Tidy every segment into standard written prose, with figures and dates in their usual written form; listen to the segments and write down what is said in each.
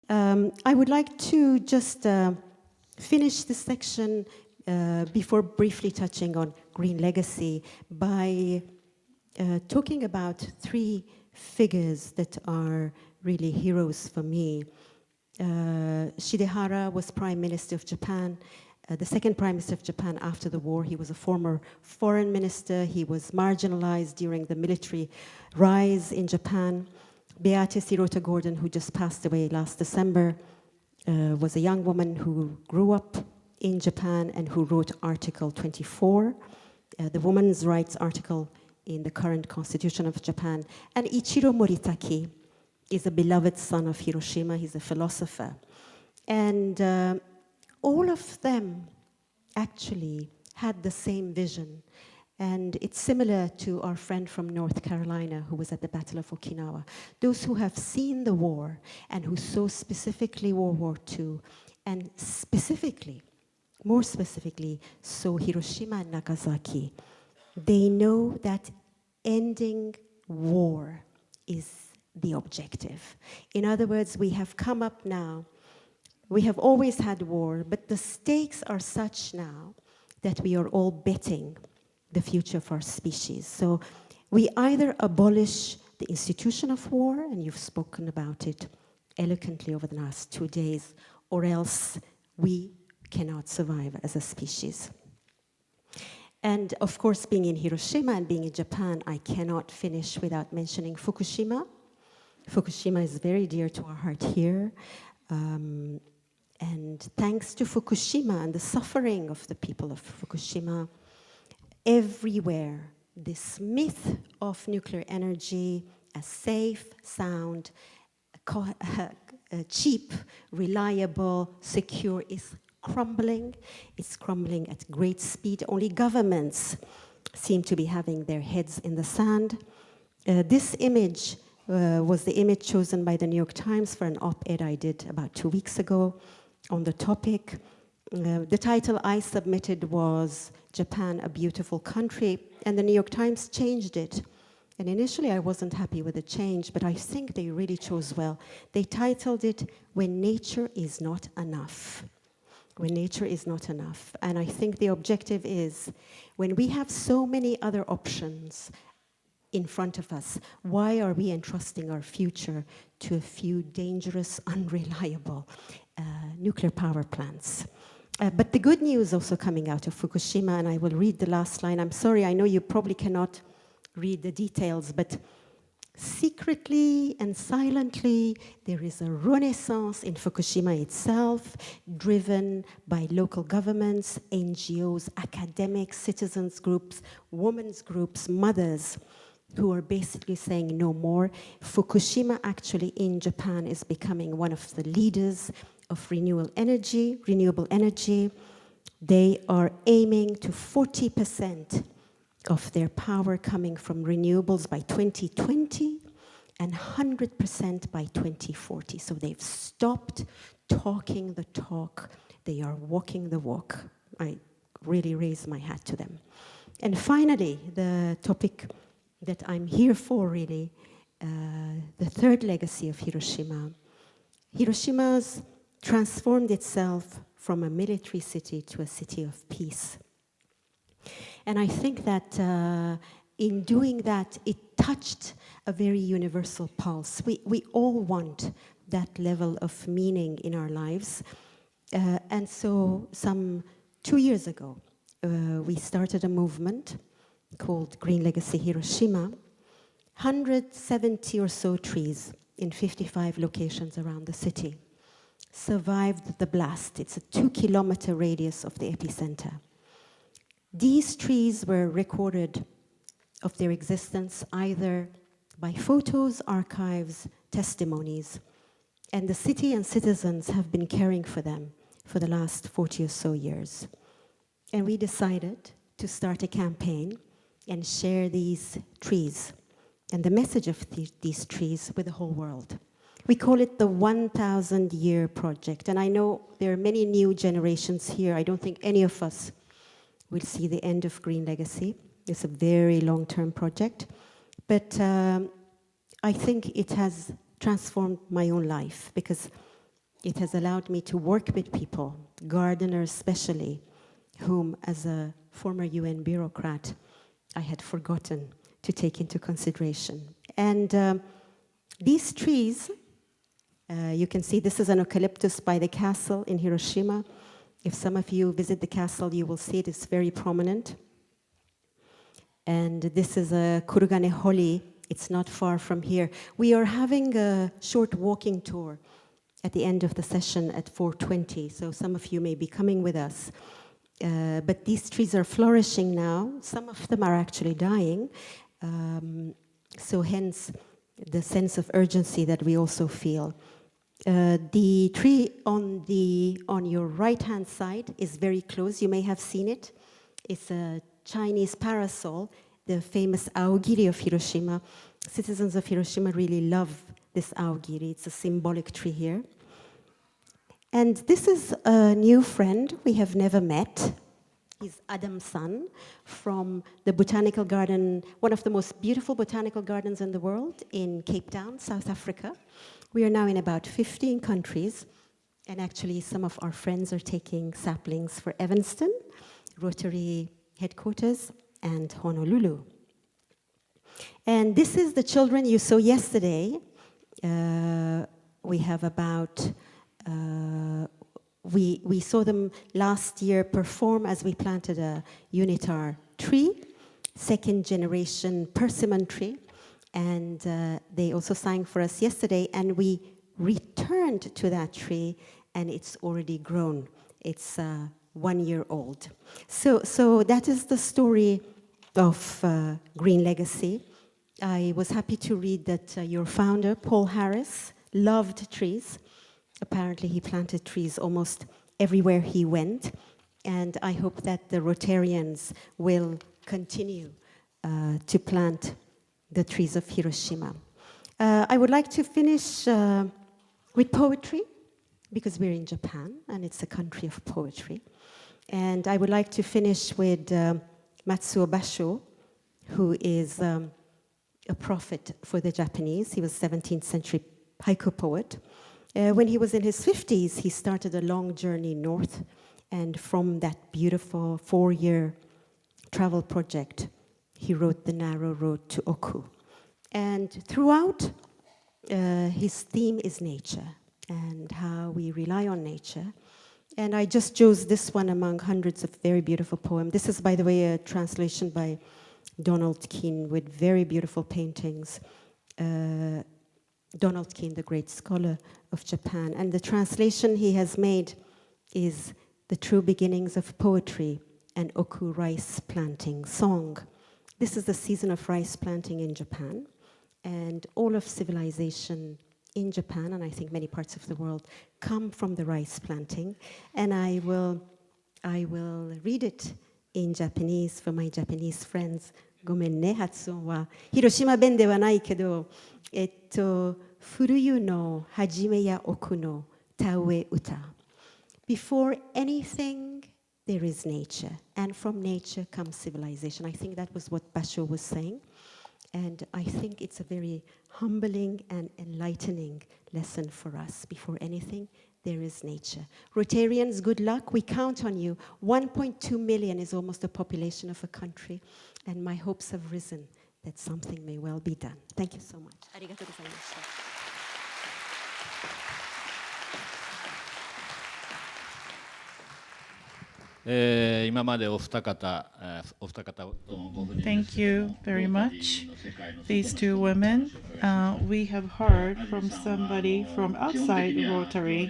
I would like to just finish this section before briefly touching on green legacy by talking about three figures that are really heroes for me. Shidehara was Prime Minister of Japan, the second Prime Minister of Japan after the war. He was a former foreign minister. He was marginalized during the military rise in Japan. Beate Sirota Gordon, who just passed away last December, was a young woman who grew up in Japan and who wrote Article 24, the women's rights article in the current constitution of Japan. And Ichiro Moritaki is a beloved son of Hiroshima. He's a philosopher. And all of them actually had the same vision. And it's similar to our friend from North Carolina who was at the Battle of Okinawa. Those who have seen the war and who saw specifically World War II, and specifically, more specifically, saw Hiroshima and Nagasaki, they know that ending war is the objective. In other words, we have come up now. We have always had war, but the stakes are such now that we are all betting the future of our species. So we either abolish the institution of war, and you've spoken about it eloquently over the last 2 days, or else we cannot survive as a species. And of course, being in Hiroshima and being in Japan, I cannot finish without mentioning Fukushima. Fukushima is very dear to our heart here. And thanks to Fukushima and the suffering of the people of Fukushima, everywhere, this myth of nuclear energy as safe, sound, cheap, reliable, secure is crumbling. It's crumbling at great speed. Only governments seem to be having their heads in the sand. This image was the image chosen by the New York Times for an op-ed I did about 2 weeks ago on the topic. The title I submitted was Japan, a Beautiful Country, and the New York Times changed it. And initially I wasn't happy with the change, but I think they really chose well. They titled it, When Nature is Not Enough. When nature is not enough. And I think the objective is, when we have so many other options in front of us, why are we entrusting our future to a few dangerous, unreliable nuclear power plants? But the good news also coming out of Fukushima, and I will read the last line. I'm sorry, I know you probably cannot read the details, but secretly and silently, there is a renaissance in Fukushima itself, driven by local governments, NGOs, academics, citizens groups, women's groups, mothers, who are basically saying no more. Fukushima actually in Japan is becoming one of the leaders of renewable energy. They are aiming to 40% of their power coming from renewables by 2020 and 100% by 2040. So they've stopped talking the talk. They are walking the walk. I really raise my hat to them. And finally, the topic that I'm here for really, the third legacy of Hiroshima. Hiroshima's transformed itself from a military city to a city of peace. And I think that in doing that, it touched a very universal pulse. We all want that level of meaning in our lives. And so some 2 years ago, we started a movement called Green Legacy Hiroshima. 170 or so trees in 55 locations around the city survived the blast. It's a 2-kilometer radius of the epicenter. These trees were recorded of their existence either by photos, archives, testimonies, and the city and citizens have been caring for them for the last 40 or so years. And we decided to start a campaign and share these trees and the message of these trees with the whole world. We call it the 1,000-year project. And I know there are many new generations here. I don't think any of us will see the end of Green Legacy. It's a very long-term project. But I think it has transformed my own life, because It has allowed me to work with people, gardeners especially, whom as a former UN bureaucrat, I had forgotten to take into consideration. And these trees, you can see this is an eucalyptus by the castle in Hiroshima. If some of you visit the castle, you will see it is very prominent. And this is a Kurugane holly. It's not far from here. We are having a short walking tour at the end of the session at 4:20, so some of you may be coming with us. But these trees are flourishing now. Some of them are actually dying. So hence the sense of urgency that we also feel. The tree on your right-hand side is very close. You may have seen it. It's a Chinese parasol, the famous aogiri of Hiroshima. Citizens of Hiroshima really love this aogiri. It's a symbolic tree here. And this is a new friend we have never met. He's Adam-san from the botanical garden, one of the most beautiful botanical gardens in the world in Cape Town, South Africa. We are now in about 15 countries, and actually some of our friends are taking saplings for Evanston, Rotary headquarters, and Honolulu. And this is the children you saw yesterday. We have about, we saw them last year perform as we planted a unitar tree, second generation persimmon tree. And they also sang for us yesterday, and we returned to that tree, and it's already grown. It's 1 year old. So that is the story of Green Legacy. I was happy to read that your founder, Paul Harris, loved trees. Apparently he planted trees almost everywhere he went, and I hope that the Rotarians will continue to plant the trees of Hiroshima. I would like to finish with poetry, because we're in Japan, and it's a country of poetry. And I would like to finish with Matsuo Basho, who is a prophet for the Japanese. He was 17th century haiku poet. When he was in his 50s, he started a long journey north, and from that beautiful 4-year travel project, he wrote The Narrow Road to Oku. And throughout, his theme is nature and how we rely on nature. And I just chose this one among hundreds of very beautiful poems. This is, by the way, a translation by Donald Keene with very beautiful paintings. Donald Keene, the great scholar of Japan. And the translation he has made is The True Beginnings of Poetry and Oku Rice Planting Song. This is the season of rice planting in Japan, and all of civilization in Japan, and I think many parts of the world, come from the rice planting. And I will read it in Japanese for my Japanese friends. ごめんね、発音は。広島弁ではないけど、冬の始めや奥の田植え歌。Before anything, there is nature, and from nature comes civilization. I think that was what Basho was saying, and I think it's a very humbling and enlightening lesson for us. Before anything, there is nature. Rotarians, good luck. We count on you. 1.2 million is almost the population of a country, and my hopes have risen that something may well be done. Thank you so much. ありがとうございました。今までお二方ともご赴任 Thank you very much. These two women, we have heard from somebody from outside Rotary.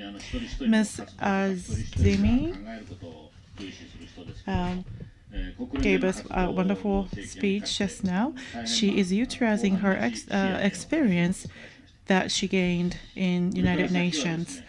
Ms. Azimi gave us a wonderful speech just now. She is utilizing her experience that she gained in United Nations.